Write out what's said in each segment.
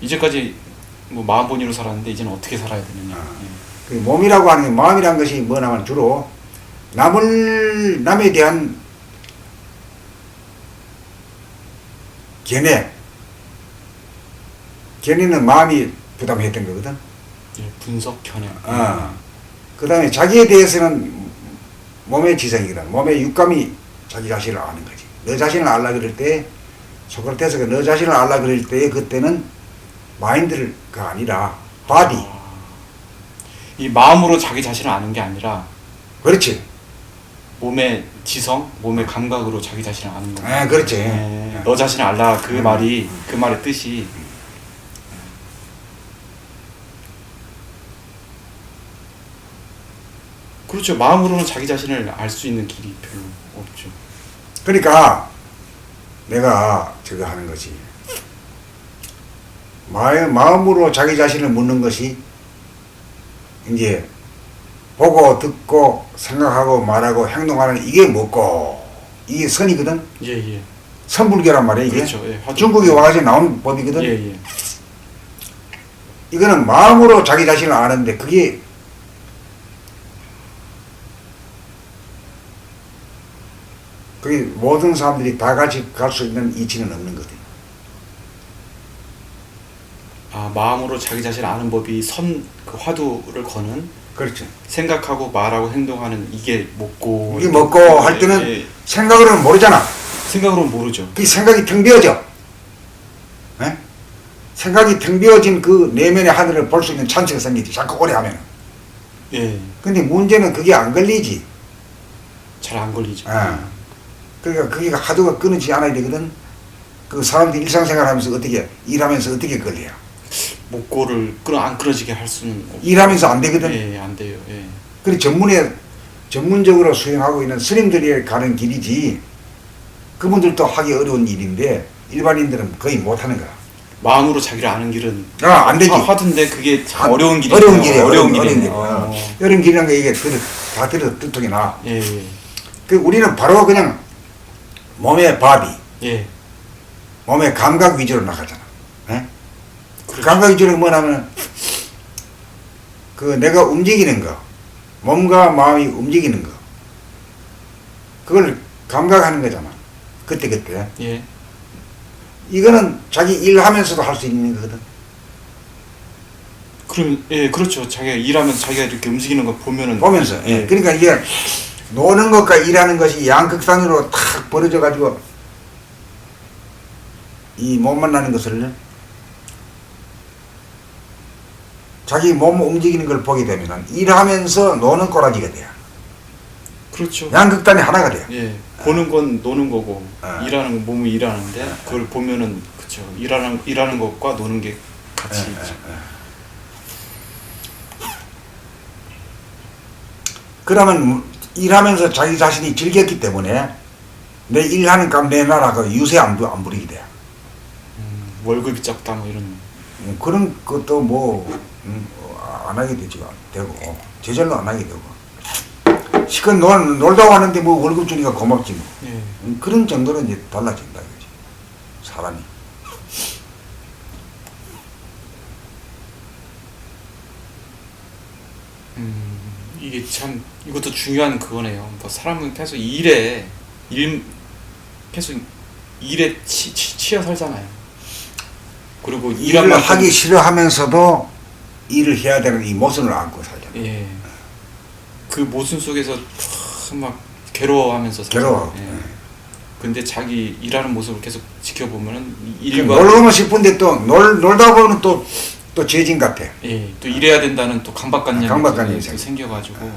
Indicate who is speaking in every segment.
Speaker 1: 이제까지 뭐 마음 본위로 살았는데 이제는 어떻게 살아야 되느냐.
Speaker 2: 그 몸이라고 하는 게 마음이라는 것이 뭐냐면 주로 남에 대한 견해는 마음이 부담했던 거거든.
Speaker 1: 분석 견해.
Speaker 2: 그 다음에 자기에 대해서는 몸의 지성이거든. 몸의 육감이 자기 자신을 아는 거지. 너 자신을 알라 그럴 때, 소크라테스가 너 자신을 알라 그럴 때, 그때는 마인드가 아니라 바디.
Speaker 1: 이 마음으로 자기 자신을 아는 게 아니라
Speaker 2: 그렇지.
Speaker 1: 몸의 지성, 몸의 감각으로 자기 자신을 아는 거야.
Speaker 2: 그렇지.
Speaker 1: 너 자신을 알라 그 말이 그 말의 뜻이. 그렇죠. 마음으로는 자기 자신을 알 수 있는 길이 별로 없죠.
Speaker 2: 그러니까 내가 저거 하는 것이 마음으로 자기 자신을 묻는 것이 이제 보고 듣고 생각하고 말하고 행동하는 이게 뭐고 이게 선이거든.
Speaker 1: 예.
Speaker 2: 선불교란 말이야 이게.
Speaker 1: 그렇죠.
Speaker 2: 중국에 와가지고 나온 법이거든.
Speaker 1: 예.
Speaker 2: 이거는 마음으로 자기 자신을 아는데 그게 모든 사람들이 다 같이 갈 수 있는 이치는 없는 거거든.
Speaker 1: 마음으로 자기 자신을 아는 법이 그 화두를 거는.
Speaker 2: 그렇죠.
Speaker 1: 생각하고 말하고 행동하는 이게 먹고.
Speaker 2: 이게 먹고 할 때는 생각으로는 모르잖아.
Speaker 1: 생각으로는 모르죠.
Speaker 2: 그 생각이 텅 비어져. 에? 생각이 텅 비어진 그 내면의 하늘을 볼 수 있는 찬스가 생기지. 자꾸 오래 하면.
Speaker 1: 예.
Speaker 2: 근데 문제는 그게 안 걸리지.
Speaker 1: 잘 안 걸리죠.
Speaker 2: 그러니까 그게 하도가 끊어지지 않아야 되거든. 그 사람들이 일상생활 하면서 어떻게, 일하면서 어떻게 걸려요?
Speaker 1: 목고를 안 끊어지게 할 수는 없고.
Speaker 2: 일하면서 안 되거든.
Speaker 1: 예, 안 돼요. 예.
Speaker 2: 그래 전문적으로 수행하고 있는 스님들이 가는 길이지. 그분들도 하기 어려운 일인데 일반인들은 거의 못하는 거야.
Speaker 1: 마음으로 자기를 아는 길은
Speaker 2: 안 되지.
Speaker 1: 화두인데 그게 참 어려운 길이에요.
Speaker 2: 어려운 길이에요.
Speaker 1: 어려운
Speaker 2: 길.
Speaker 1: 길이에요.
Speaker 2: 어려운 길이라는 게 이게 다 들어 뜻통이 나.
Speaker 1: 예.
Speaker 2: 그 우리는 바로 그냥 몸의 바디,
Speaker 1: 예.
Speaker 2: 몸의 감각 위주로 나가잖아. 예?
Speaker 1: 그렇죠.
Speaker 2: 감각 위주로 뭐냐면 그 내가 움직이는 거, 몸과 마음이 움직이는 거, 그걸 감각하는 거잖아. 그때.
Speaker 1: 예.
Speaker 2: 이거는 자기 일하면서도 할 수 있는 거거든.
Speaker 1: 그럼 그렇죠. 자기가 일하면서 자기가 이렇게 움직이는 거
Speaker 2: 보면서.
Speaker 1: 예.
Speaker 2: 그러니까 이게 노는 것과 일하는 것이 양극단으로 탁 벌어져 가지고 이 못 만나는 것을 자기 몸 움직이는 걸 보게 되면 일하면서 노는 꼬라지가 돼요.
Speaker 1: 그렇죠.
Speaker 2: 양극단이 하나가 돼요.
Speaker 1: 예. 보는 건 노는 거고 일하는 건 몸이 일하는데 그걸 보면은 그렇죠. 일하는 것과 노는 게 같이 있죠.
Speaker 2: 그러면 일하면서 자기 자신이 즐겼기 때문에 내 일하는 값 내놔라고 유세 안 부리게 돼요.
Speaker 1: 월급이 적다 뭐 이런.
Speaker 2: 그런 것도 안 하게 되고 제절로 안 하게 되고 시컷 놀다 왔는데 뭐 월급 주니까 고맙지 뭐.
Speaker 1: 예.
Speaker 2: 그런 정도로 이제 달라진다 이거지 사람이.
Speaker 1: 이게 참 이것도 중요한 그거네요. 뭐 사람은 계속 계속 일에 치여 살잖아요. 그리고
Speaker 2: 일을 하기 싫어하면서도 일을 해야 되는 이 모순을 안고 살잖아요.
Speaker 1: 예. 그 모순 속에서 막 괴로워하면서
Speaker 2: 괴로워.
Speaker 1: 예. 근데 자기 일하는 모습을 계속 지켜보면은
Speaker 2: 놀러오면 싶은데 또 놀다 보면 또 죄진 같아.
Speaker 1: 예. 또 일해야 된다는 또 강박관념이 생겨가지고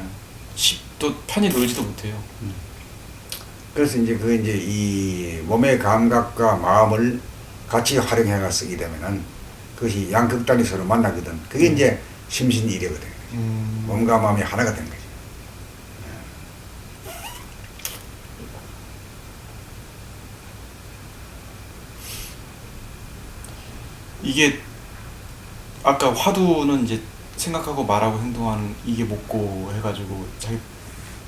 Speaker 1: 또 편히 놀지도 못해요.
Speaker 2: 그래서 이제 이 몸의 감각과 마음을 같이 활용해가 쓰게 되면은 그것이 양극단이 서로 만나거든. 그게 이제 심신일이거든. 몸과 마음이 하나가 된 거지.
Speaker 1: 이게 아까 화두는 이제 생각하고 말하고 행동하는 이게 먹고 해가지고 자기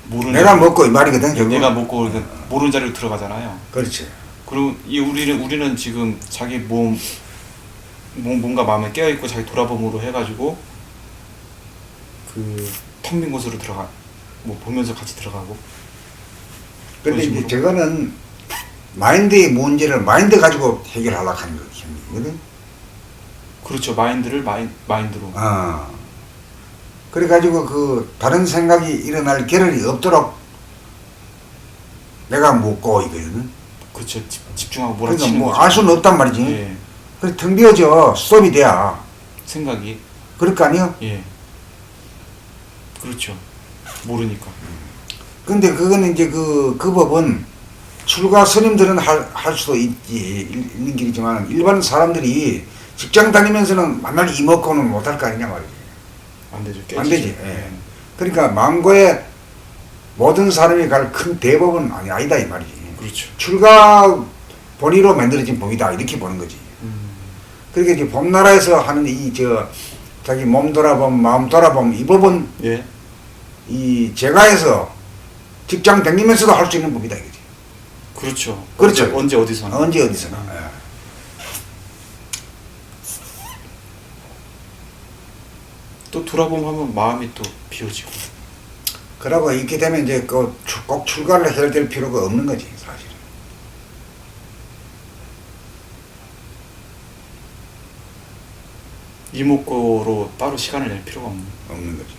Speaker 1: 모르는
Speaker 2: 내가 먹고 이 말이거든. 결국.
Speaker 1: 내가 먹고 모르는 자리로 들어가잖아요.
Speaker 2: 그렇지.
Speaker 1: 그리고 우리는 지금 자기 몸 뭔가 마음에 깨어있고 자기 돌아봄으로 해가지고 그 텅 빈 곳으로 들어가 뭐 보면서 같이 들어가고.
Speaker 2: 근데
Speaker 1: 그런
Speaker 2: 이제
Speaker 1: 식으로.
Speaker 2: 저거는 마인드의 문제를 마인드 가지고 해결하려고 하는 거거든.
Speaker 1: 그렇죠. 마인드를 마인드로.
Speaker 2: 아. 그래가지고 그 다른 생각이 일어날 겨를이 없도록 내가 묻고 이거거든.
Speaker 1: 그렇죠. 집중하고
Speaker 2: 그러니까
Speaker 1: 몰아치는
Speaker 2: 뭐
Speaker 1: 거죠.
Speaker 2: 알 수는 없단 말이지.
Speaker 1: 예.
Speaker 2: 그래 텅 비어져 스톱이 돼야.
Speaker 1: 생각이.
Speaker 2: 그럴 거 아니야?
Speaker 1: 예. 그렇죠. 모르니까.
Speaker 2: 근데 그거는 이제 그 법은 출가 스님들은 할 수도 있는 길이지만 일반 사람들이 직장 다니면서는 만날 이먹고는 못할 거 아니냐 말이지.
Speaker 1: 안 되죠. 깨지죠.
Speaker 2: 안 되지. 예. 그러니까 망고에 모든 사람이 갈 큰 대법은 아니다 이 말이지.
Speaker 1: 그렇죠.
Speaker 2: 출가 본의로 만들어진 법이다 이렇게 보는 거지. 그러니까 이제 봄나라에서 하는 자기 몸 돌아봄 마음 돌아봄 이 법은
Speaker 1: 예.
Speaker 2: 이 제가에서 직장 다니면서도 할 수 있는 법이다 이거지.
Speaker 1: 그렇죠.
Speaker 2: 그렇죠.
Speaker 1: 언제 어디서나.
Speaker 2: 언제 어디서나. 예.
Speaker 1: 또 돌아보면 하면 마음이 또 비워지고.
Speaker 2: 그러고 이렇게 되면 이제 꼭 출가를 해야 될 필요가 없는 거지 사실은.
Speaker 1: 이목구로 따로 시간을 낼 필요가
Speaker 2: 없는 거지.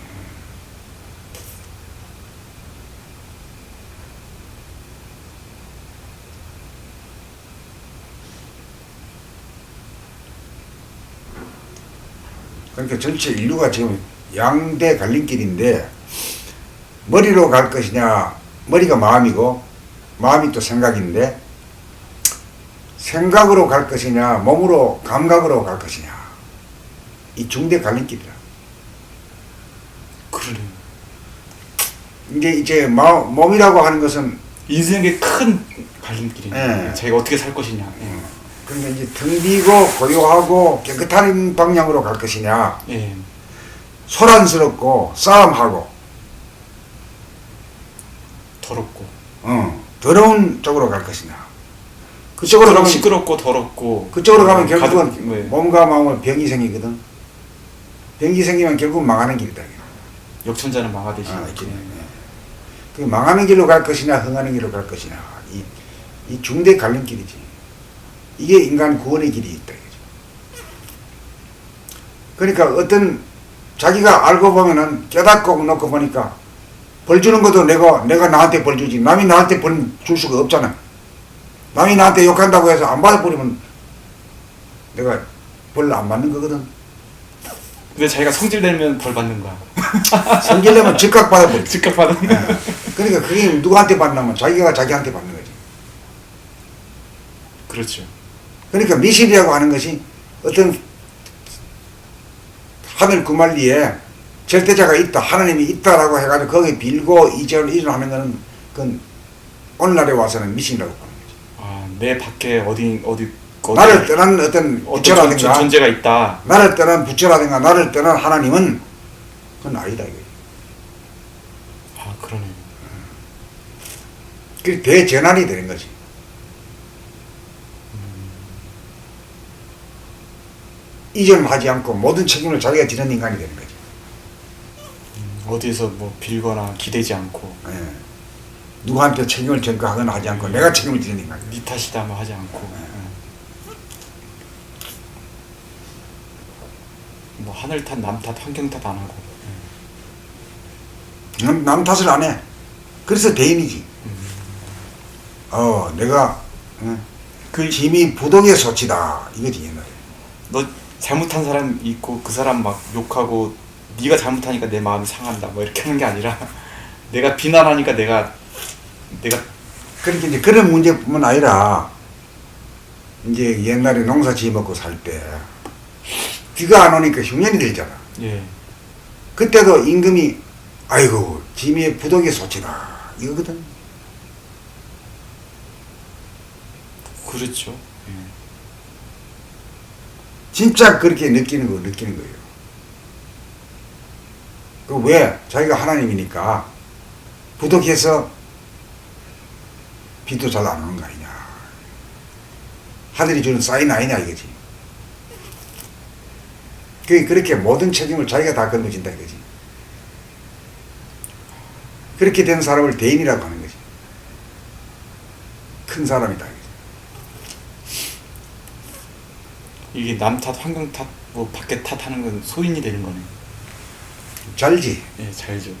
Speaker 2: 그러니까 전체 인류가 지금 양대 갈림길인데 머리로 갈 것이냐 머리가 마음이고 마음이 또 생각인데 생각으로 갈 것이냐 몸으로 감각으로 갈 것이냐 이 중대 갈림길이라.
Speaker 1: 그러네요.
Speaker 2: 이제 몸이라고 하는 것은
Speaker 1: 인생의 큰 갈림길이네요.
Speaker 2: 예.
Speaker 1: 자기가 어떻게 살 것이냐. 예.
Speaker 2: 그러니까 이제 텅 비고 고요하고 깨끗한 방향으로 갈 것이냐
Speaker 1: 예.
Speaker 2: 소란스럽고 싸움하고
Speaker 1: 더럽고.
Speaker 2: 더러운 쪽으로 갈 것이냐 그쪽으로 가면
Speaker 1: 시끄럽고 더럽고.
Speaker 2: 그쪽으로 가면 결국은
Speaker 1: 네.
Speaker 2: 몸과 마음은 병이 생기거든. 병이 생기면 결국 망하는 길이다.
Speaker 1: 역천자는 망하듯이.
Speaker 2: 그 망하는 길로 갈 것이냐 흥하는 길로 갈 것이냐 이 중대 갈림길이지. 이게 인간 구원의 길이 있다. 그러니까 어떤 자기가 알고 보면은 깨닫고 놓고 보니까 벌 주는 것도 내가 나한테 벌 주지 남이 나한테 벌 줄 수가 없잖아. 남이 나한테 욕한다고 해서 안 받아버리면 내가 벌 안 받는 거거든.
Speaker 1: 근데 자기가 성질내면 벌 받는 거야.
Speaker 2: 성질내면 즉각 받아버려.
Speaker 1: 즉각 받는 거야.
Speaker 2: 그러니까 그게 누구한테 받냐면 자기가 자기한테 받는 거지.
Speaker 1: 그렇죠.
Speaker 2: 그러니까 미실이라고 하는 것이 어떤 하늘 구말리에 절대자가 있다, 하나님이 있다라고 해가지고 거기에 빌고 이전하는 거는 그건 오늘날에 와서는 미신이라고 보는 거지.
Speaker 1: 아, 내 밖에 어디
Speaker 2: 나를 떠난 어떤 부처라든가
Speaker 1: 존재가 있다.
Speaker 2: 나를 떠난 부처라든가 나를 떠난 하나님은 그건 아니다 이거지.
Speaker 1: 아, 그러네요.
Speaker 2: 그게 대전환이 되는 거지. 이전하지 않고 모든 책임을 자기가 지는 인간이 되는 거지.
Speaker 1: 어디에서 뭐 빌거나 기대지 않고.
Speaker 2: 예. 누구한테 책임을 전가하거나 하지 않고 내가 책임을 지는 인간.
Speaker 1: 네 탓이다 뭐 하지 않고. 뭐 하늘 탓, 남 탓, 환경 탓 안 하고.
Speaker 2: 남 탓을 안 해. 그래서 대인이지. 내가 그 짐이 부동의 소치다 이거지 옛날에.
Speaker 1: 너 잘못한 사람 있고 그 사람 막 욕하고 네가 잘못하니까 내 마음이 상한다 뭐 이렇게 하는 게 아니라 내가 비난하니까 내가
Speaker 2: 그렇게 이제 그런 문제뿐만 아니라 이제 옛날에 농사 지어먹고 살 때 비가 안 오니까 흉년이 들잖아.
Speaker 1: 예.
Speaker 2: 그때도 임금이 아이고 짐이 부동의 소치다 이거거든.
Speaker 1: 그렇죠. 예.
Speaker 2: 진짜 그렇게 느끼는 거예요. 그 왜? 자기가 하나님이니까 부족해서 비도 잘 안 오는 거 아니냐. 하늘이 주는 사인 아니냐 이거지. 그렇게 모든 책임을 자기가 다 건너진다 이거지. 그렇게 된 사람을 대인이라고 하는 거지. 큰 사람이다 이거지.
Speaker 1: 이게 남 탓, 환경 탓, 뭐 밖에 탓하는 건 소인이 되는 거네.
Speaker 2: 잘지.
Speaker 1: 예, 잘죠.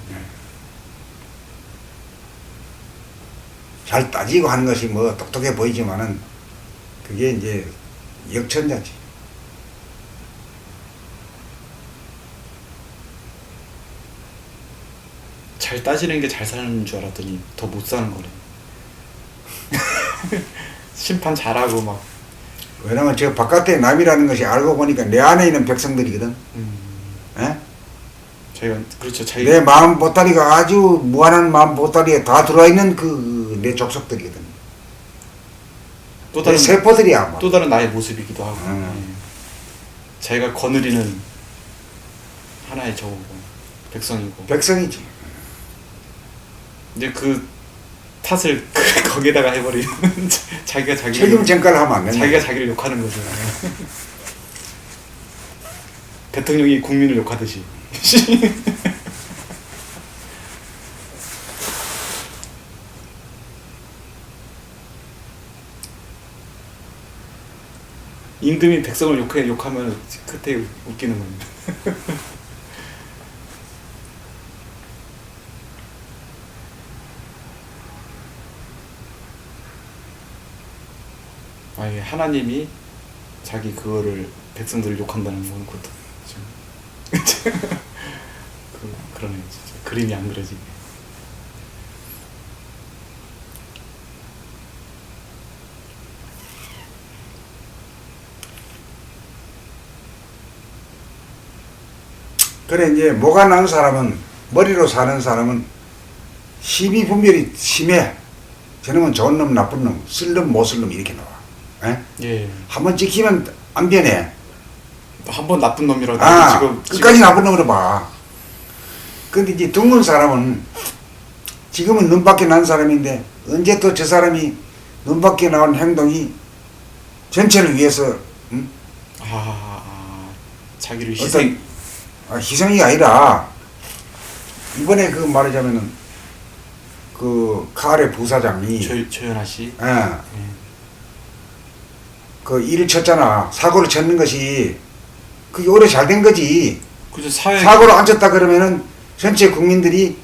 Speaker 2: 잘 따지고 하는 것이 뭐 똑똑해 보이지만은 그게 이제 역천자지.
Speaker 1: 잘 따지는 게 잘 사는 줄 알았더니 더 못 사는 거네. 심판 잘하고 막.
Speaker 2: 왜냐면 저 바깥에 남이라는 것이 알고 보니까 내 안에 있는 백성들이거든. 예?
Speaker 1: 자기가 그렇죠. 자기
Speaker 2: 내 마음 보따리가 아주 무한한 마음 보따리에 다 들어와 있는 그 내 족속들이거든.
Speaker 1: 또
Speaker 2: 내
Speaker 1: 다른
Speaker 2: 세포들이야. 뭐.
Speaker 1: 또 다른 나의 모습이기도 하고.
Speaker 2: 음.
Speaker 1: 예. 자기가 거느리는 하나의 저거고 백성이고.
Speaker 2: 백성이지.
Speaker 1: 근데 그 탓을 거기에다가 해버리는 자기가 자기
Speaker 2: 책임 전가를 하면 안 된다.
Speaker 1: 자기가 자기를 욕하는 거죠. 대통령이 국민을 욕하듯이. 임금이 백성을 욕하면 그때 웃기는 겁니다. 아, 이게 하나님이 자기 그거를 백성들을 욕한다는 건 그것도 좀 그러네요. 진짜 그림이 안 그려지네.
Speaker 2: 그래 이제 뭐가 난 사람은 머리로 사는 사람은 심의 분별이 심해. 저놈은 좋은 놈 나쁜 놈 쓸 놈 못 쓸 놈 이렇게 나와. 예?
Speaker 1: 예.
Speaker 2: 한번 찍히면 안 변해.
Speaker 1: 한 번 나쁜 놈이라도 지금
Speaker 2: 끝까지 나쁜 놈으로 봐. 근데 이제 둥근 사람은 지금은 눈밖에 난 사람인데 언제 또 저 사람이 눈밖에 나온 행동이 전체를 위해서
Speaker 1: 자기를 희생.
Speaker 2: 희생이 아니라 이번에 그 말하자면은 그 카레 부사장이
Speaker 1: 조연아 씨.
Speaker 2: 예. 그 일을 쳤잖아. 사고를 쳤는 것이 그게 오래 잘 된 거지.
Speaker 1: 그죠. 사회
Speaker 2: 사고를 안 쳤다 그러면은 전체 국민들이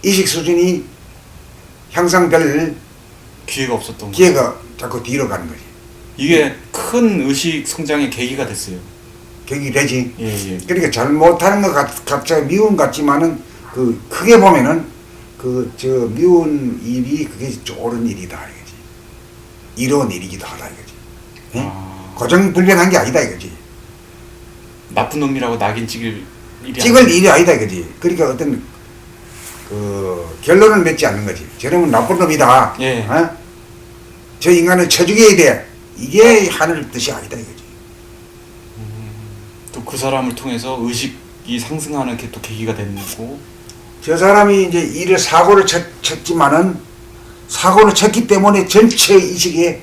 Speaker 2: 의식 수준이 향상될
Speaker 1: 기회가 없었던 거.
Speaker 2: 기회가 자꾸 뒤로 가는 거지.
Speaker 1: 이게 큰 의식 성장의 계기가 됐어요.
Speaker 2: 계기 되지.
Speaker 1: 예, 예.
Speaker 2: 그러니까 잘못하는 것 갑자기 미움 같지만은 그 크게 보면은 그 저 미운 일이 그게 옳은 일이다 이거지. 이로운 일이기도 하다 이거지. 예? 고정불변한 게 아니다 이거지.
Speaker 1: 나쁜 놈이라고 낙인 찍을 일이
Speaker 2: 찍을 일이 아니다 이거지. 그러니까 어떤 그 결론을 맺지 않는 거지. 저놈은 나쁜 놈이다.
Speaker 1: 예.
Speaker 2: 어? 저 인간을 쳐 죽여야 돼. 이게 하늘 뜻이 아니다 이거지.
Speaker 1: 또 그 사람을 통해서 의식이 상승하는 게 또 계기가 되는 거고.
Speaker 2: 저 사람이 이제 일을 사고를 쳤지만은 사고를 쳤기 때문에 전체 의식에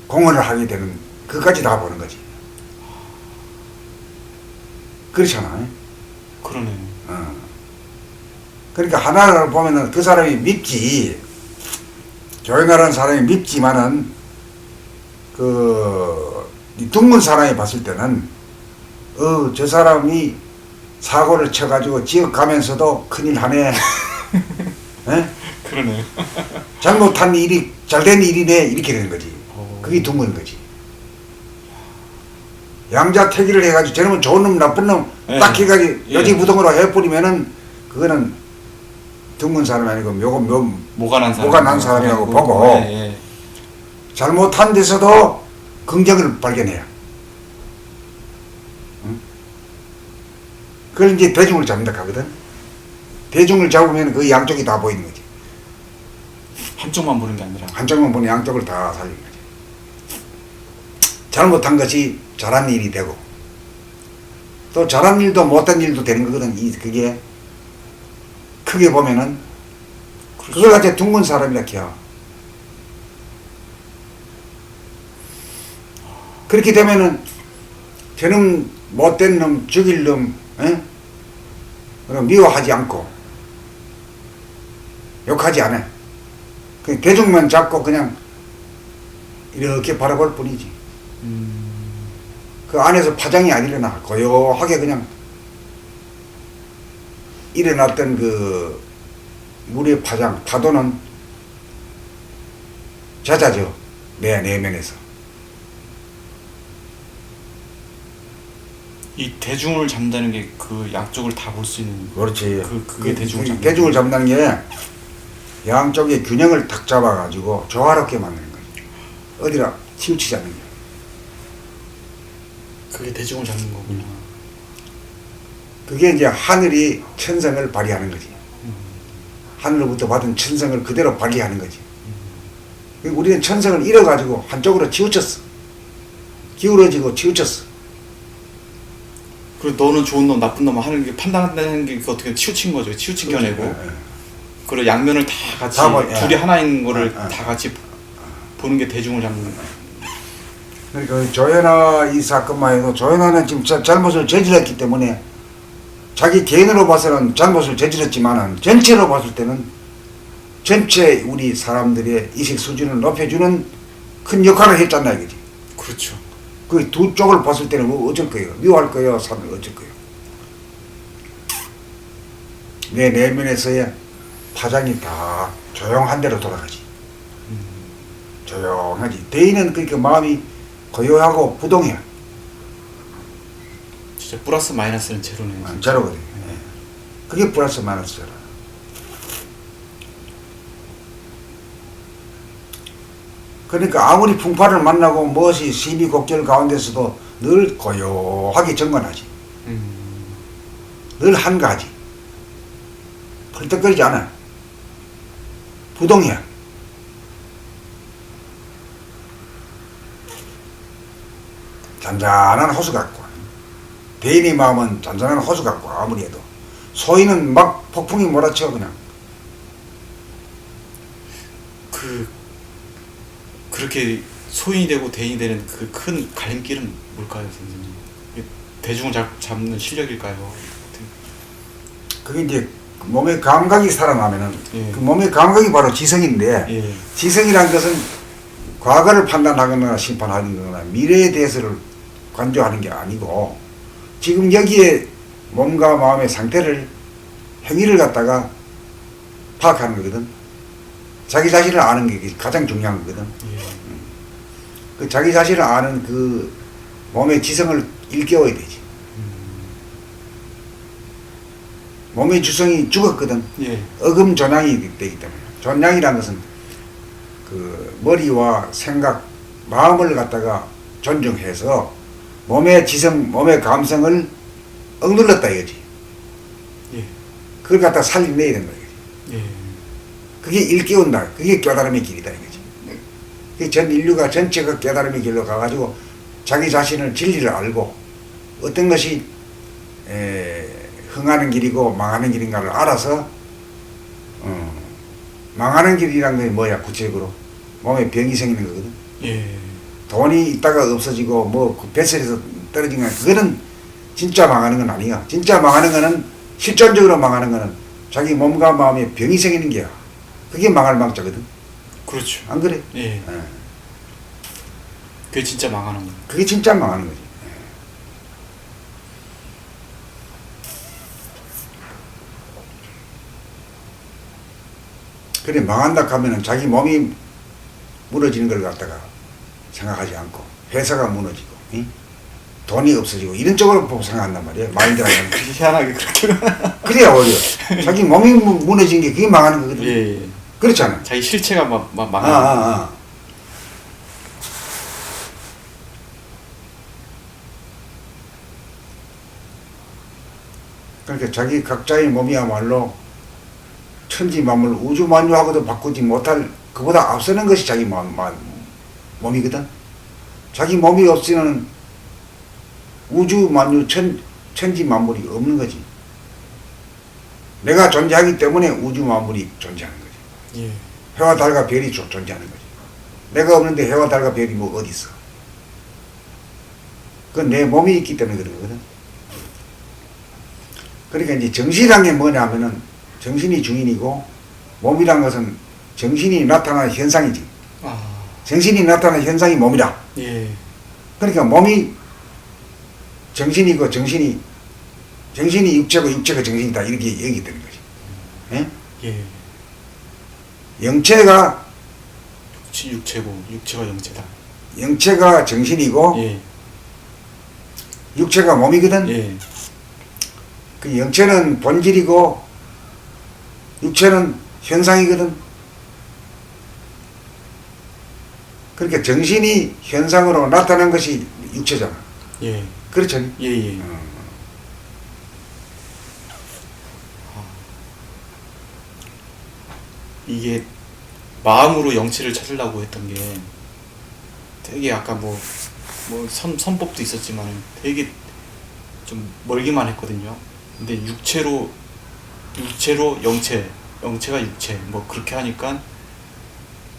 Speaker 2: 공헌을 하게 되는 그까지 다 보는 거지. 그렇잖아.
Speaker 1: 그러네.
Speaker 2: 그러니까 하나를 보면은 그 사람이 밉지. 조용하라는 사람이 밉지만은 그 둥근 사람이 봤을 때는 저 사람이 사고를 쳐가지고 지역 가면서도 큰일 하네. 에?
Speaker 1: 그러네.
Speaker 2: 잘못한 일이 잘된 일이네 이렇게 되는 거지. 그게 둥근 거지. 양자택일을 해가지고 저놈은 좋은 놈 나쁜 놈 딱
Speaker 1: 예.
Speaker 2: 해가지고
Speaker 1: 예.
Speaker 2: 요지부동으로 해버리면은 그거는 둥근 사람이 아니고
Speaker 1: 뭐가 난 사람.
Speaker 2: 뭐가 난 사람이라고 보고
Speaker 1: 예, 예.
Speaker 2: 잘못한 데서도 긍정을 발견해요. 응? 그걸 이제 대중을 잡는다 하거든. 대중을 잡으면 그 양쪽이 다 보이는 거지.
Speaker 1: 한쪽만 보는 게 아니라.
Speaker 2: 한쪽만 보는 양쪽을 다 살리는 거지. 잘못한 것이 잘한 일이 되고 또 잘한 일도 못한 일도 되는 거거든. 그게 크게 보면은 그걸 가지고 둥근 사람이라 해요. 그렇게 되면은 저는 못된 놈, 죽일 놈, 에? 그럼 미워하지 않고 욕하지 않아. 그 대중만 잡고 그냥 이렇게 바라볼 뿐이지. 그 안에서 파장이 안 일어나. 고요하게 그냥 일어났던 그 물의 파장, 파도는 잦아져. 내 내면에서.
Speaker 1: 이 대중을 잡는다는 게 그 양쪽을 다 볼 수 있는
Speaker 2: 그렇지.
Speaker 1: 그게 대중을 잡는
Speaker 2: 대중을 잡는 게 양쪽의 균형을 탁 잡아가지고 조화롭게 만드는 거지. 어디라 치우치지 않는 거야.
Speaker 1: 그게 대중을 잡는 거구나.
Speaker 2: 그게 이제 하늘이 천성을 발휘하는 거지. 하늘로부터 받은 천성을 그대로 발휘하는 거지. 우리는 천성을 잃어가지고 한쪽으로 치우쳤어. 기울어지고 치우쳤어.
Speaker 1: 그리고 너는 좋은 놈, 나쁜 놈 하는 게 판단한다는 게 그 어떻게 치우친 거죠. 치우친 겨내고. 그리고 양면을 다 같이 둘이 하나인 거를 다 같이 보는 게 대중을 잡는 거야.
Speaker 2: 그러니까 조현아 이 사건만 해도 조현아는 지금 잘못을 저질렀기 때문에 자기 개인으로 봐서는 잘못을 저질렀지만은 전체로 봤을 때는 전체 우리 사람들의 이식 수준을 높여주는 큰 역할을 했잖아 이거지.
Speaker 1: 그렇죠.
Speaker 2: 그 두 쪽을 봤을 때는 뭐 어쩔 거예요? 미워할 거예요? 어쩔 거예요? 내 내면에서의 파장이 다 조용한 대로 돌아가지. 조용하지. 대인은 그러니까 마음이 고요하고 부동해.
Speaker 1: 진짜 플러스 마이너스는 제로네.
Speaker 2: 제로거든. 그게 플러스 마이너스 제로. 그러니까 아무리 풍파를 만나고 무엇이 시비곡절 가운데서도 늘 고요하게 정건하지. 늘 한가하지. 펄떡거리지 않아. 부동해. 잔잔한 호수 같고 대인의 마음은 잔잔한 호수 같고 아무리 해도 소인은 막 폭풍이 몰아쳐 그냥.
Speaker 1: 그렇게 소인이 되고 대인이 되는 그 큰 갈림길은 뭘까요, 선생님? 대중을 잡는 실력일까요?
Speaker 2: 그게 이제 몸의 감각이 살아나면은
Speaker 1: 예.
Speaker 2: 그 몸의 감각이 바로 지성인데
Speaker 1: 예.
Speaker 2: 지성이란 것은 과거를 판단하거나 심판하는 거나 미래에 대해서를 관조하는 게 아니고 지금 여기에 몸과 마음의 상태를 행위를 갖다가 파악하는 거거든. 자기 자신을 아는 게 가장 중요한 거거든.
Speaker 1: 예.
Speaker 2: 그 자기 자신을 아는 그 몸의 지성을 일깨워야 되지. 몸의 주성이 죽었거든.
Speaker 1: 예.
Speaker 2: 어금존양이 되기 때문에. 존양이라는 것은 그 머리와 생각, 마음을 갖다가 존중해서 몸의 지성, 몸의 감성을 억눌렀다 이거지.
Speaker 1: 예.
Speaker 2: 그걸 갖다 살려내야 된다 이거지.
Speaker 1: 예.
Speaker 2: 그게 일깨운다. 그게 깨달음의 길이다 이거지. 그게 전 인류가 전체가 깨달음의 길로 가가지고 자기 자신을 진리를 알고 어떤 것이 흥하는 길이고 망하는 길인가를 알아서 망하는 길이란 게 뭐야 구체적으로 몸에 병이 생기는 거거든.
Speaker 1: 예.
Speaker 2: 돈이 있다가 없어지고 뭐 뱃속에서 떨어진 거 그거는 진짜 망하는 건 아니야. 진짜 망하는 거는 실존적으로 망하는 거는 자기 몸과 마음에 병이 생기는 게야. 그게 망할 망자거든.
Speaker 1: 그렇죠.
Speaker 2: 안 그래?
Speaker 1: 예. 그게 진짜 망하는 거예요.
Speaker 2: 그게 진짜 망하는 거지. 그래 망한다 하면은 자기 몸이 무너지는 걸 갖다가 생각하지 않고 회사가 무너지고 돈이 없어지고 이런 쪽으로 보고 생각한단 말이야. 마인드라는
Speaker 1: 그게 희한하게 그렇게.
Speaker 2: 그래야 어려. 자기 몸이 무너진 게 그게 망하는 거거든.
Speaker 1: 예.
Speaker 2: 그렇잖아.
Speaker 1: 자기 실체가 망하는
Speaker 2: 아. 그러니까 자기 각자의 몸이야말로 천지만물 우주만유하고도 바꾸지 못할 그보다 앞서는 것이 자기 몸이거든. 자기 몸이 없으면 우주만유 천지만물이 없는 거지. 내가 존재하기 때문에 우주만물이 존재하는 거지.
Speaker 1: 예.
Speaker 2: 해와 달과 별이 존재하는 거지. 내가 없는데 해와 달과 별이 뭐 어디 있어? 그건 내 몸이 있기 때문에 그런 거거든. 그러니까 이제 정신이란 게 뭐냐면은 정신이 주인이고 몸이란 것은 정신이 나타나는 현상이지.
Speaker 1: 아,
Speaker 2: 정신이 나타나는 현상이 몸이다.
Speaker 1: 예.
Speaker 2: 그러니까 몸이 정신이고 정신이 육체고 육체가 정신이다 이렇게 얘기 되는 거지. 예?
Speaker 1: 예.
Speaker 2: 영체가
Speaker 1: 육체고 육체가 영체다.
Speaker 2: 영체가 정신이고
Speaker 1: 예.
Speaker 2: 육체가 몸이거든.
Speaker 1: 예.
Speaker 2: 그 영체는 본질이고 육체는 현상이거든. 그러니까 정신이 현상으로 나타난 것이 육체잖아.
Speaker 1: 예.
Speaker 2: 그렇죠?
Speaker 1: 예. 예. 이게 마음으로 영체를 찾으려고 했던 게 되게 아까 선법도 있었지만 되게 좀 멀기만 했거든요. 근데 육체로 영체가 육체 뭐 그렇게 하니까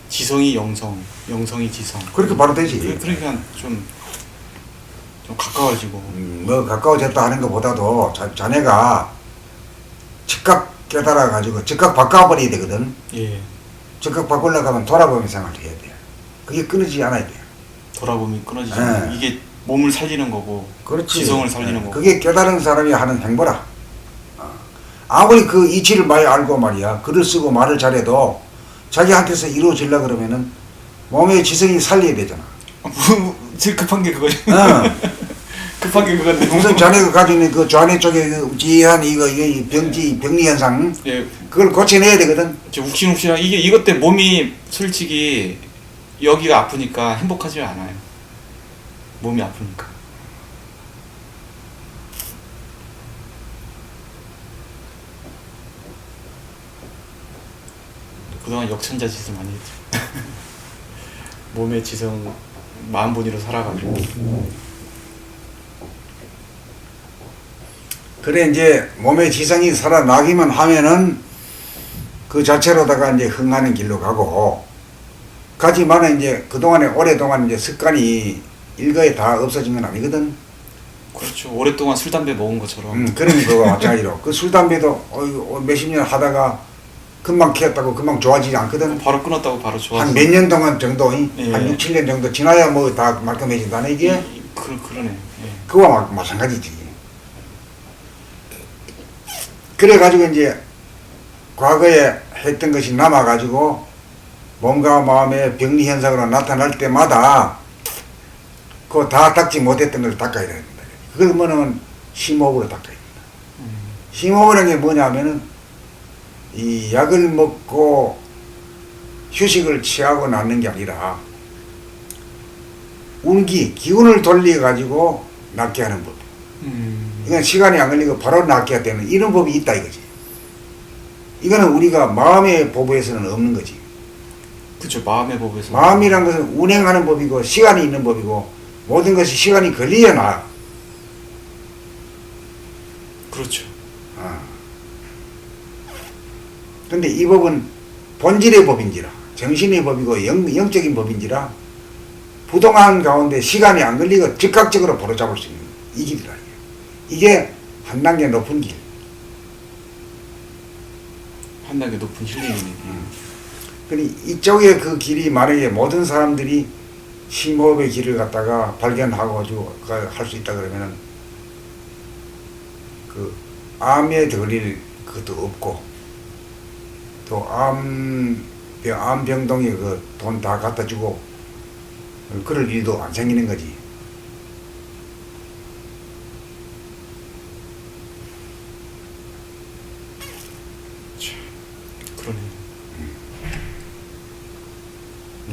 Speaker 1: 지성이 영성, 영성이 지성.
Speaker 2: 그렇게 바로 되지.
Speaker 1: 그러니까 좀 가까워지고.
Speaker 2: 뭐 가까워졌다 하는 것보다도 자네가 즉각 깨달아 가지고 즉각 바꿔버려야 되거든.
Speaker 1: 예.
Speaker 2: 즉각 바꾸려고 하면 돌아보면 생활을 해야 돼. 그게 끊어지지 않아야 돼.
Speaker 1: 돌아보면 끊어지지.
Speaker 2: 예.
Speaker 1: 이게 몸을 살리는 거고,
Speaker 2: 그렇지.
Speaker 1: 지성을 살리는 거고.
Speaker 2: 그게 깨달은 사람이 하는 행보라. 아무리 그 이치를 많이 알고 말이야, 글을 쓰고 말을 잘해도 자기한테서 이루어지려 그러면은 몸의 지성이 살려야 되잖아.
Speaker 1: 제일 급한 게 그거죠. 급한 게 그건데.
Speaker 2: 우선 자네가 가지고 있는 그 좌뇌 쪽에 그 지한 이거 병리 현상,
Speaker 1: 예.
Speaker 2: 그걸 고쳐내야 되거든.
Speaker 1: 욱신욱신한 이것 때문에 몸이 솔직히 여기가 아프니까 행복하지 않아요. 몸이 아프니까. 그동안 역천자 짓을 많이 했죠. 몸의 지성 마음본위로 살아가지고.
Speaker 2: 그래 이제 몸의 지성이 살아나기만 하면은 그 자체로다가 이제 흥하는 길로 가고, 가지만은 이제 그동안에 오랫동안 이제 습관이 일거에 다 없어진 건 아니거든.
Speaker 1: 그렇죠. 오랫동안 술 담배 먹은 것처럼.
Speaker 2: 그런 거와 마찬가지로 그 술 담배도 몇십 년 하다가 금방 키웠다고 금방 좋아지지 않거든.
Speaker 1: 바로 끊었다고 바로 좋아서.
Speaker 2: 한 몇 년 동안 정도,
Speaker 1: 예.
Speaker 2: 한 6, 7년 정도 지나야 뭐 다 말끔해진다네 이게.
Speaker 1: 그러네. 예.
Speaker 2: 그거와 마찬가지지. 그래가지고 이제 과거에 했던 것이 남아가지고 몸과 마음의 병리 현상으로 나타날 때마다 그거 다 닦지 못했던 걸 닦아야 된다. 그걸 뭐냐면 심호흡으로 닦아야 된다. 심호흡이라는 게 뭐냐면은 이 약을 먹고 휴식을 취하고 낫는 게 아니라 기운을 돌려가지고 낫게 하는 법. 이건 시간이 안 걸리고 바로 낫게 되는 이런 법이 있다 이거지. 이거는 우리가 마음의 법에서는 없는 거지.
Speaker 1: 그렇죠. 마음의 법에서.
Speaker 2: 마음이란 것은 운행하는 법이고 시간이 있는 법이고 모든 것이 시간이 걸려야 나.
Speaker 1: 그렇죠.
Speaker 2: 근데 이 법은 본질의 법인지라 정신의 법이고 영적인 법인지라 부동한 가운데 시간이 안 걸리고 즉각적으로 바로잡을 수 있는 이 길이라. 이게 한 단계 높은 길.
Speaker 1: 한 단계 높은 힐링이네.
Speaker 2: 그니 이쪽에 그 길이 만약에 모든 사람들이 심호흡의 길을 갖다가 발견하고 할 수 있다 그러면은 그 암에 걸릴 것도 없고 또 암병동에 그 돈 다 갖다 주고 그럴 일도 안 생기는 거지.
Speaker 1: 그러네.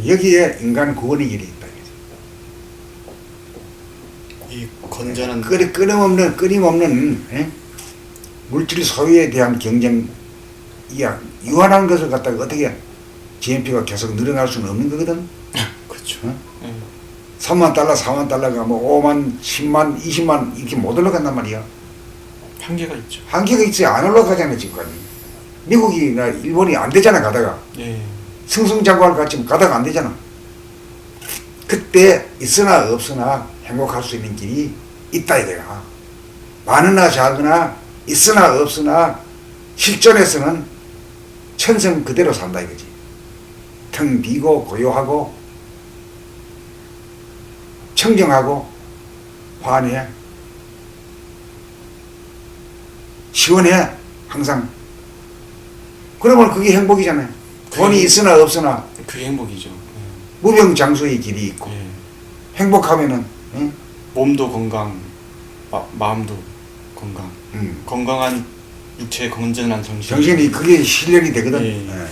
Speaker 2: 여기에 인간 구원의 길이 있다.
Speaker 1: 이 건전한
Speaker 2: 끊임없는 물질 소유에 대한 경쟁, 유한한 것을 갖다가 어떻게 GNP가 계속 늘어날 수는 없는 거거든.
Speaker 1: 그렇죠.
Speaker 2: 3만 달러, 4만 달러가 뭐 5만, 10만, 20만 이렇게 못 올라간단 말이야.
Speaker 1: 한계가 있죠.
Speaker 2: 한계가 있어야 안 올라가잖아 지금까지. 미국이나 일본이 안 되잖아 가다가.
Speaker 1: 예.
Speaker 2: 승승장구할 것 같지만 가다가 안 되잖아. 그때 있으나 없으나 행복할 수 있는 길이 있다 이거야. 많으나 작으나 있으나 없으나 실존에서는 천성 그대로 산다 이거지. 텅 비고 고요하고 청정하고 환해 시원해 항상. 그러면 그게 행복이잖아요. 돈이 있으나 없으나
Speaker 1: 그게 행복이죠.
Speaker 2: 무병장수의 길이 있고
Speaker 1: 예.
Speaker 2: 행복하면은 응?
Speaker 1: 몸도 건강, 마음도 건강. 건강한 육체, 건전한 정신.
Speaker 2: 정신이 그게 실현이 되거든.
Speaker 1: 예.
Speaker 2: 예.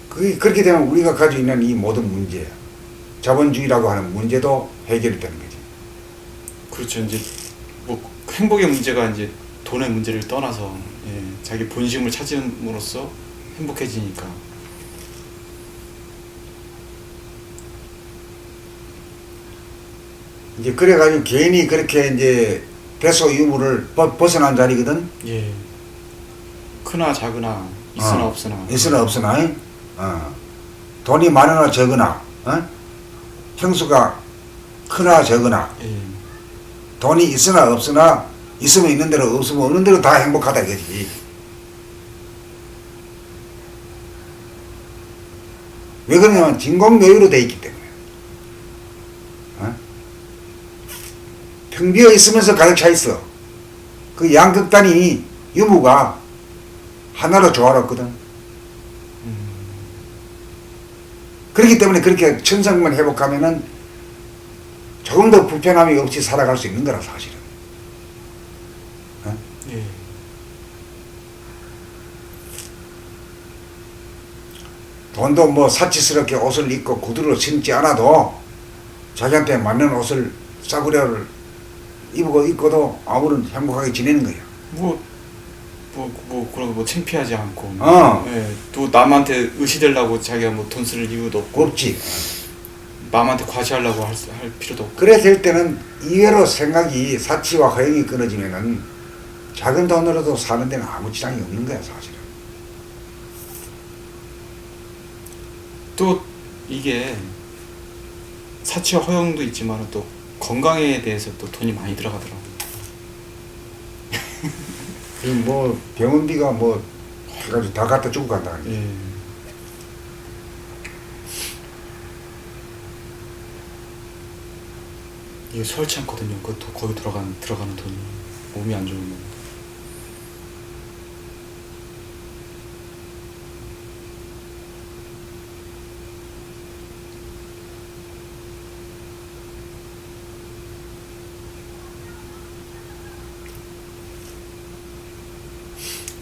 Speaker 2: 그게 그렇게 되면 우리가 가지고 있는 이 모든 문제, 자본주의라고 하는 문제도 해결이 되는 거지.
Speaker 1: 그렇죠. 이제 뭐 행복의 문제가 이제 돈의 문제를 떠나서 예, 자기 본심을 찾음으로써 행복해지니까.
Speaker 2: 이제 그래가지고 개인이 그렇게 이제 대소 유무를 벗어난 자리거든.
Speaker 1: 예. 크나 작으나 있으나 없으나.
Speaker 2: 있으나 없으나. 돈이 많으나 적으나, 형수가 크나 적으나,
Speaker 1: 예.
Speaker 2: 돈이 있으나 없으나, 있으면 있는 대로 없으면 없는 대로 다 행복하다 이거지. 왜 그러냐면 진공묘유로 돼 있기 때문에. 텅 비어 있으면서 가득 차 있어. 그 양극단이 유무가 하나로 조화롭거든. 그렇기 때문에 그렇게 천성만 회복하면은 조금 더 불편함이 없이 살아갈 수 있는 거라 사실은.
Speaker 1: 예.
Speaker 2: 돈도 뭐 사치스럽게 옷을 입고 구두를 신지 않아도 자기한테 맞는 옷을 싸구려를 입고도 아무런 행복하게 지내는 거야.
Speaker 1: 그런 뭐 창피하지 않고.
Speaker 2: 어.
Speaker 1: 예. 또 남한테 의시되려고 자기가 뭐 돈 쓸 이유도 없고.
Speaker 2: 없지.
Speaker 1: 남한테 과시하려고 할 필요도 없고.
Speaker 2: 그래 될 때는 이외로 생각이 사치와 허영이 끊어지면은 작은 돈으로도 사는 데는 아무 지장이 없는 거야 사실은.
Speaker 1: 또 이게 사치와 허영도 있지만 또 건강에 대해서 또 돈이 많이 들어가더라고요.
Speaker 2: 뭐 병원비가 뭐 해가지고 다 갖다 주고 간다.
Speaker 1: 예. 이게 수월치 않거든요. 그것도 거기 들어가는 돈이 몸이 안 좋으면.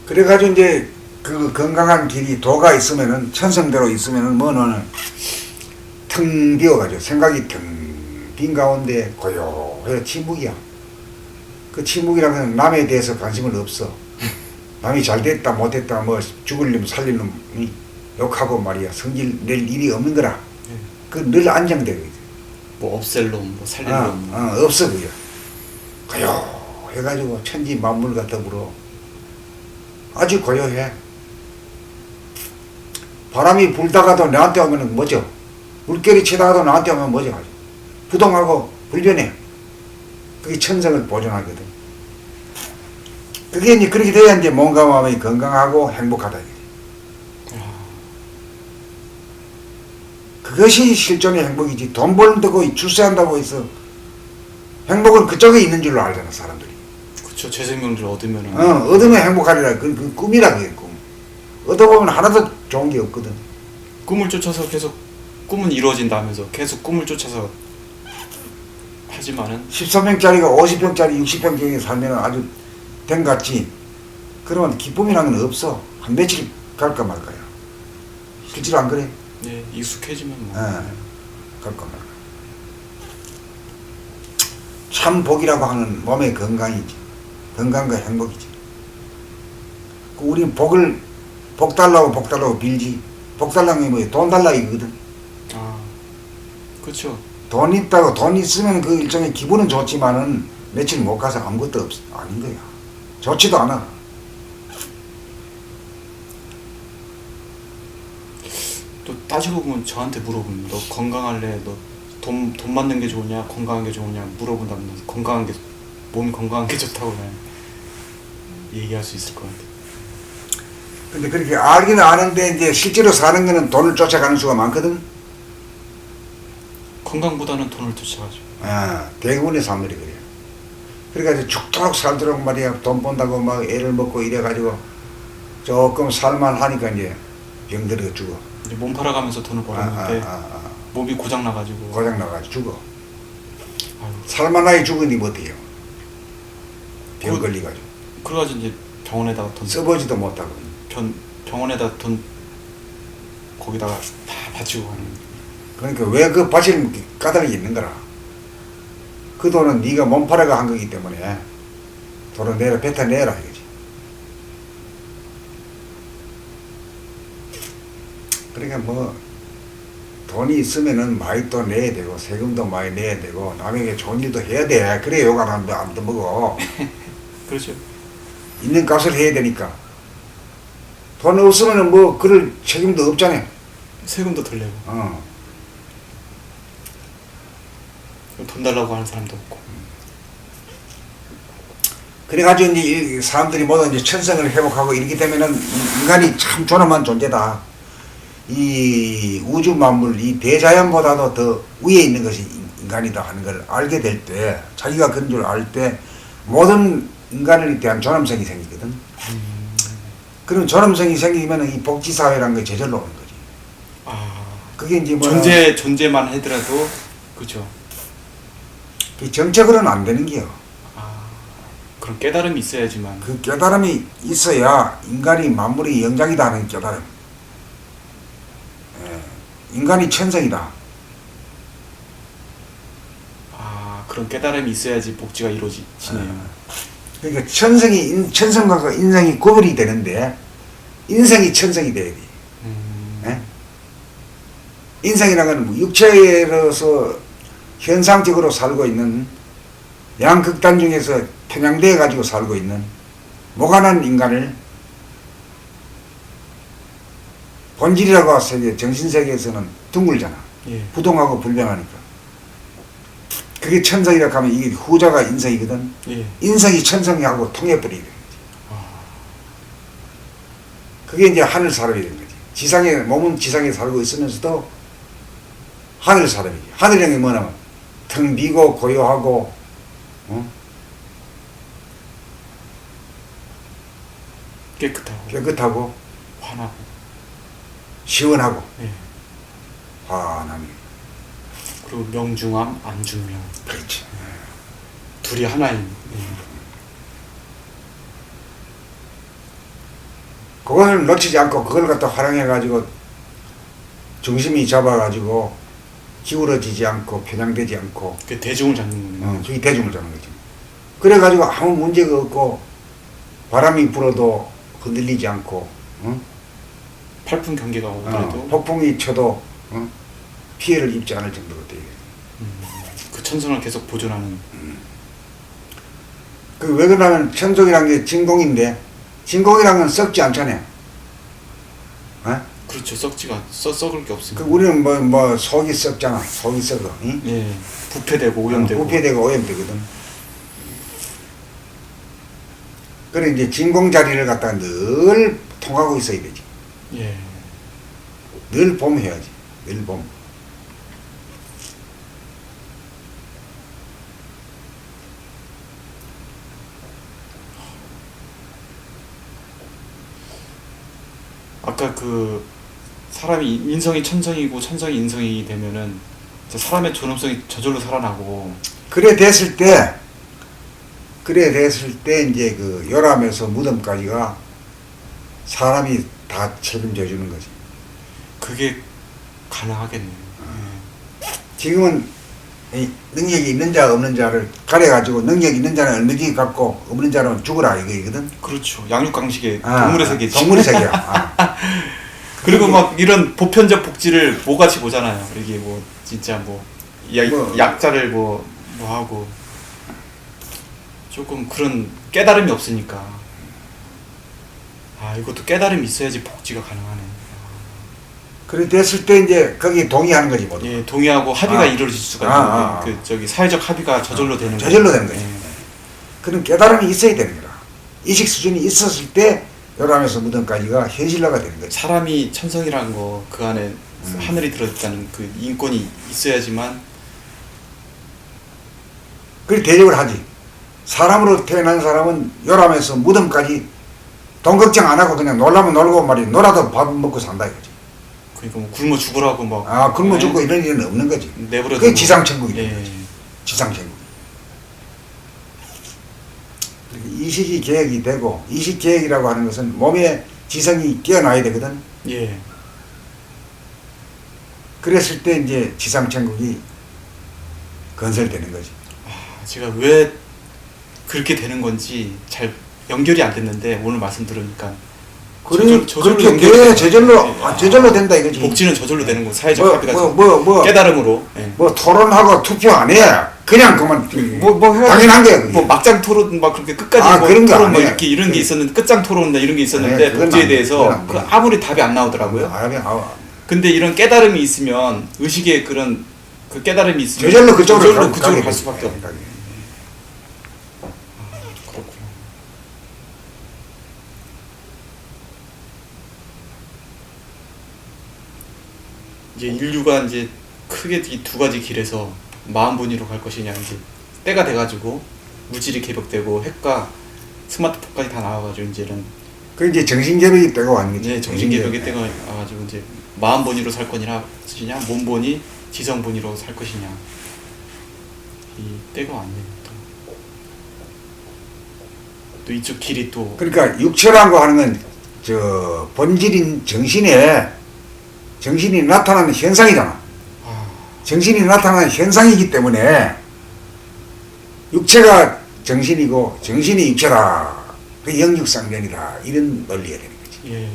Speaker 2: 그래가지고 이제 그 건강한 길이 도가 있으면은 천성대로 있으면은 뭐는 텅 비어가지고 생각이 텅 빈 가운데 고요해 침묵이야. 그 침묵이라면 남에 대해서 관심은 없어. 남이 잘 됐다 못했다 뭐 죽을 놈 살릴 놈 욕하고 말이야 성질 낼 일이 없는 거라. 그 늘 안정되고 있어.
Speaker 1: 뭐 없앨 놈, 뭐 살릴 놈.
Speaker 2: 없어 그게. 고요해가지고 천지 만물과 더불어 아주 고요해. 바람이 불다가도 나한테 오면 뭐죠? 물결이 치다가도 나한테 오면 뭐죠? 부동하고 불변해. 그게 천성을 보존하거든. 그게 이제 그렇게 돼야 이제 몸과 마음이 건강하고 행복하다. 그것이 실존의 행복이지. 돈 벌다고 출세한다고 해서 행복은 그쪽에 있는 줄로 알잖아 사람들이.
Speaker 1: 그렇죠. 재생명을 얻으면은.
Speaker 2: 얻으면 행복하리라. 그 꿈이라 그게 꿈. 얻어보면 하나도 좋은 게 없거든.
Speaker 1: 꿈을 쫓아서 계속 꿈은 이루어진다면서 계속 꿈을 쫓아서 하지만은
Speaker 2: 13평짜리가 50평짜리 60평짜리 살면 아주 된 같지. 그러면 기쁨이라는 건 없어. 한 며칠 갈까 말까야. 실제로 안 그래?
Speaker 1: 네, 익숙해지면 뭐.
Speaker 2: 갈까 말까. 참 복이라고 하는 몸의 건강이지. 건강과 행복이지. 우리는 복 달라고 빌지. 복 달라는 게 뭐예요? 돈 달라 이거거든.
Speaker 1: 그렇죠.
Speaker 2: 돈 있다고 돈 있으면 그 일종의 기분은 좋지만은 며칠 못 가서 아무것도 아닌 거야. 좋지도 않아.
Speaker 1: 또 따지고 보면 저한테 물어보면 너 건강할래? 너 돈 맞는 게 좋으냐 건강한 게 좋으냐 물어본다면 건강한 게 몸이 건강한 게 좋다고 그냥 얘기할 수 있을 것 같아요.
Speaker 2: 근데 그렇게 알기는 아는데 이제 실제로 사는 거는 돈을 쫓아가는 수가 많거든.
Speaker 1: 건강보다는 돈을 쫓아가죠.
Speaker 2: 대부분의 사람들이 그래요. 그래가지고 죽도록 살도록 말이야 돈 번다고 막 애를 먹고 이래가지고 조금 살만하니까 이제 병들어 죽어.
Speaker 1: 이제 몸 팔아가면서 돈을 벌었는데 몸이 고장 나가지고
Speaker 2: 죽어.
Speaker 1: 아유,
Speaker 2: 살만하게 죽으니 어때요? 병 걸리가지고.
Speaker 1: 그래가지고 이제 병원에다가 돈
Speaker 2: 써보지도 못하고.
Speaker 1: 병원에다 돈 거기다가 다 바치고 가는.
Speaker 2: 그러니까 왜 그 바칠 까닭이 있는 거라. 그 돈은 네가 몸 팔아가 한 거기 때문에 돈을 내라 뱉어내라 이거지. 그러니까 뭐 돈이 있으면은 많이 또 내야 되고 세금도 많이 내야 되고 남에게 좋은 일도 해야 돼. 그래야 욕 안 먹어.
Speaker 1: 그렇죠.
Speaker 2: 있는 값을 해야 되니까. 돈 없으면은 뭐 그럴 책임도 없잖아요.
Speaker 1: 세금도 덜 내고 돈 달라고 하는 사람도 없고.
Speaker 2: 그래가지고 이제 이 사람들이 모두 이제 천성을 회복하고 이렇게 되면은 인간이 참 존엄한 존재다. 이 우주 만물, 이 대자연보다도 더 위에 있는 것이 인간이다 하는 걸 알게 될 때, 자기가 그런 줄 알 때 모든 인간에 대한 존엄성이 생기거든. 그럼 존엄성이 생기면 이 복지사회라는 게 저절로 오는 거지. 그게 이제 뭐
Speaker 1: 존재만 하더라도 그렇죠.
Speaker 2: 정책으로는 안 되는 게요.
Speaker 1: 그런 깨달음이 있어야지만.
Speaker 2: 그 깨달음이 있어야 인간이 만물의 영장이다 하는 깨달음. 인간이 천성이다.
Speaker 1: 그런 깨달음이 있어야지 복지가 이루어지네요.
Speaker 2: 그러니까 천성과 인성이 구분이 되는데 인성이 천성이 돼야 돼. 인성이라는 건 육체로서 현상적으로 살고 있는 양극단 중에서 편향되어 가지고 살고 있는 무관한 인간을 본질이라고 세계 정신세계에서는 둥글잖아. 부동하고 불변하니까. 그게 천성이라고 하면 이게 후자가 인성이거든. 인성이 천성하고 통해버리게 되는 거지. 그게 이제 하늘 사람이 되는 거지. 몸은 지상에 살고 있으면서도 하늘 사람이지. 하늘이라는 게 뭐냐면 텅 비고 고요하고 깨끗하고
Speaker 1: 환하고
Speaker 2: 시원하고 환함이.
Speaker 1: 그리고 명중함, 안중명.
Speaker 2: 그렇지.
Speaker 1: 둘이 하나인.
Speaker 2: 그걸 놓치지 않고 그걸 갖다 활용해가지고 중심이 잡아가지고 기울어지지 않고 편향되지 않고.
Speaker 1: 그게 대중을 잡는 거네요.
Speaker 2: 그게 대중을 잡는 거지. 그래가지고 아무 문제가 없고 바람이 불어도 흔들리지 않고
Speaker 1: 팔풍 경계가 오더라도
Speaker 2: 폭풍이 쳐도 피해를 입지 않을 정도로 돼요.
Speaker 1: 그 천성을 계속 보존하는.
Speaker 2: 그 왜 그러냐면 천성이라는 게 진공인데 진공이라는 건 썩지 않잖아요.
Speaker 1: 그렇죠. 썩을 게 없습니다.
Speaker 2: 우리는 뭐 속이 썩잖아. 속이 썩어. 응?
Speaker 1: 부패되고 오염되고.
Speaker 2: 부패되고 오염되거든. 그래 이제 진공 자리를 갖다가 늘 통하고 있어야 되지. 늘 봄해야지. 늘 봄.
Speaker 1: 아까 그 사람이 인성이 천성이고 천성이 인성이 되면은 사람의 존엄성이 저절로 살아나고.
Speaker 2: 그래 됐을 때 이제 그 요람에서 무덤까지가 사람이 다 책임져 주는 거지.
Speaker 1: 그게 가능하겠네요.
Speaker 2: 지금은 이 능력이 있는 자 없는 자를 가려가지고 능력 있는 자는 얼마든지 갖고 없는 자는 죽어라 이거거든.
Speaker 1: 그렇죠. 양육강식의 동물의 세계지.
Speaker 2: 동물의 세계야.
Speaker 1: 그리고 막 이런 보편적 복지를 뭐같이 보잖아요. 이게 뭐 진짜 약자를 뭐 하고 조금 그런 깨달음이 없으니까. 이것도 깨달음이 있어야지 복지가 가능하네.
Speaker 2: 그래 됐을 때 이제 거기 동의하는 거지 모두.
Speaker 1: 예, 동의하고 합의가 이루어질 수가 있는 그 저기 사회적 합의가 저절로 되는
Speaker 2: 저절로 되는 거지.
Speaker 1: 예.
Speaker 2: 그런 깨달음이 있어야 되는 거라. 이식 수준이 있었을 때 요람에서 무덤까지가 현실화가 되는 거지.
Speaker 1: 사람이 천성이라는 거 그 안에 하늘이 들어있다는 그 인권이 있어야지만
Speaker 2: 그래 대접을 하지. 사람으로 태어난 사람은 요람에서 무덤까지 돈 걱정 안 하고 그냥 놀라면 놀고 말이야. 놀아도 밥 먹고 산다 이거지.
Speaker 1: 그러니까 뭐 굶어 죽으라고 막
Speaker 2: 굶어
Speaker 1: 예.
Speaker 2: 죽고 이런 일은 없는 거지.
Speaker 1: 내버려
Speaker 2: 그게 지상천국이다.
Speaker 1: 예.
Speaker 2: 지상천국. 이식이 계획이 되고 이식 계획이라고 하는 것은 몸에 지성이 뛰어나야 되거든.
Speaker 1: 예.
Speaker 2: 그랬을 때 이제 지상천국이 건설되는 거지.
Speaker 1: 제가 왜 그렇게 되는 건지 잘 연결이 안 됐는데 오늘 말씀 들으니까
Speaker 2: 그래,
Speaker 1: 저절로
Speaker 2: 그렇게
Speaker 1: 연결이
Speaker 2: 돼.
Speaker 1: 되는
Speaker 2: 저절로 된다 이거지.
Speaker 1: 복지는 저절로 되는 거 사회적 합의가 깨달음으로 예.
Speaker 2: 뭐 토론하고 투표 안 해. 그냥 그만 당연한 거야. 그게.
Speaker 1: 뭐 막장 토론 막 그렇게 끝까지 뭐
Speaker 2: 그런 거
Speaker 1: 토론 뭐
Speaker 2: 아니야.
Speaker 1: 이렇게 이런 게 있었는데 끝장 토론 이런 게 있었는데
Speaker 2: 그건
Speaker 1: 복지에
Speaker 2: 안 돼.
Speaker 1: 대해서
Speaker 2: 그건 안 돼.
Speaker 1: 그 아무리 답이 안 나오더라고요. 근데 이런 깨달음이 있으면 의식의 그런 그 깨달음이 있으면
Speaker 2: 저절로 그쪽으로
Speaker 1: 갈
Speaker 2: 가게
Speaker 1: 수밖에
Speaker 2: 되지.
Speaker 1: 없다. 그렇구나. 이제 인류가 이제 크게 이 두 가지 길에서 마음분이로 갈 것이냐 이제 때가 돼가지고 물질이 개벽되고 핵과 스마트폰까지 다 나와가지고 이제는
Speaker 2: 그 이제 정신개벽이 때가 왔는 거지.
Speaker 1: 이제 정신개벽의 때가 와가지고 이제 마음본위로 살 거냐 몸본위 지성본위로 살 것이냐 이 때가 왔네요. 또 이쪽 길이 또
Speaker 2: 그러니까 육체라고 하는 건 저 본질인 정신이 나타나는 현상이잖아. 정신이 나타나는 현상이기 때문에 육체가 정신이고 정신이 육체다. 그 영육상련이다. 이런 논리가 되는 거지.
Speaker 1: 예.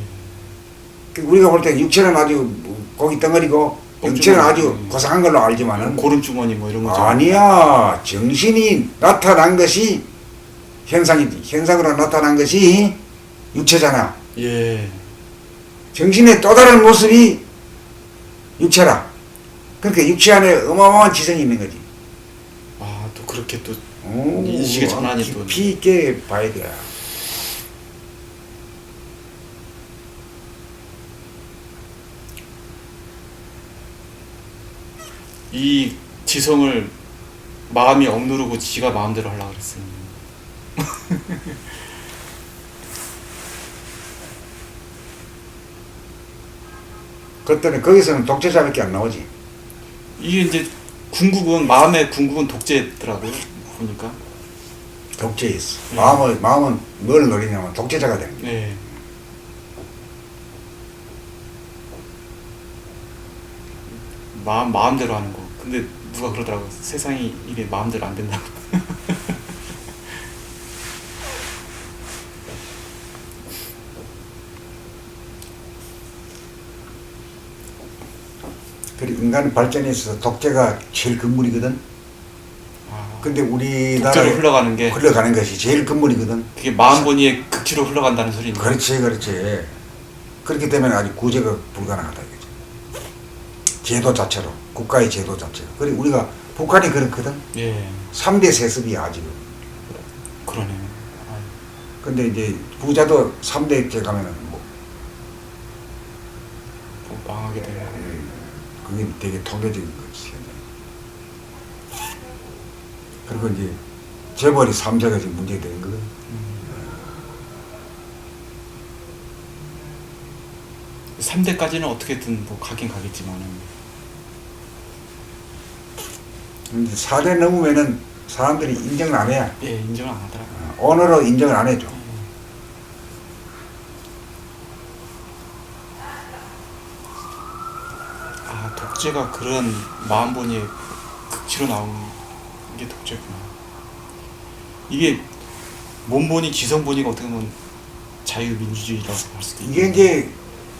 Speaker 2: 우리가 볼 때 육체는 아주 고기 덩어리고 영체는 아주 고상한 걸로 알지만은
Speaker 1: 고름주머니 뭐 이런 거죠.
Speaker 2: 아니야. 정신이 나타난 것이 현상이지. 현상으로 나타난 것이 육체잖아.
Speaker 1: 예.
Speaker 2: 정신의 또 다른 모습이 육체라. 그러니까 육체 안에 어마어마한 지성이 있는 거지.
Speaker 1: 또 그렇게 또 인식의 전환이 또
Speaker 2: 깊이 있게 봐야 돼.
Speaker 1: 이 지성을 마음이 억누르고 지가 마음대로 하려고 그랬어요.
Speaker 2: 그때는 거기서는 독재자밖에 안 나오지.
Speaker 1: 이게 이제 궁극은 마음의 궁극은 독재더라고요. 보니까.
Speaker 2: 독재에 있어. 마음은 뭘 노리냐면 독재자가 되는 거야.
Speaker 1: 네. 마음대로 하는 거. 근데 누가 그러더라고. 세상이 이게 마음대로 안 된다고.
Speaker 2: 그리고 인간 발전에 있어서 독재가 제일 근본이거든. 근데 우리나라에
Speaker 1: 독재로 흘러가는
Speaker 2: 것이 제일 근본이거든.
Speaker 1: 그게 마음본위의 극치로 흘러간다는 소리인데.
Speaker 2: 그렇지. 그렇기 때문에 아주 구제가 불가능하다 이거지. 제도 자체로, 국가의 제도 자체로. 그리고 우리가 북한이 그렇거든.
Speaker 1: 예.
Speaker 2: 3대 세습이야 아직은.
Speaker 1: 그러네.
Speaker 2: 근데 이제 부자도 3대째 가면은 뭐
Speaker 1: 망하게 되네.
Speaker 2: 그게 되게 통계적인 거지. 그리고 이제 재벌이 3세가 지금 문제가 되는 거거든.
Speaker 1: 3대까지는 어떻게든 뭐 가긴 가겠지만은.
Speaker 2: 근데 4대 넘으면은 사람들이 인정을 안 해.
Speaker 1: 예, 인정을 안 하더라고요.
Speaker 2: 언어로 인정을 안 해줘.
Speaker 1: 독재가 그런 마음본위의 극치로 나온 게 독재구나. 이게 몸본위, 지성본위가 어떻게 보면 자유민주주의라고 할 수도 있고.
Speaker 2: 이게 이제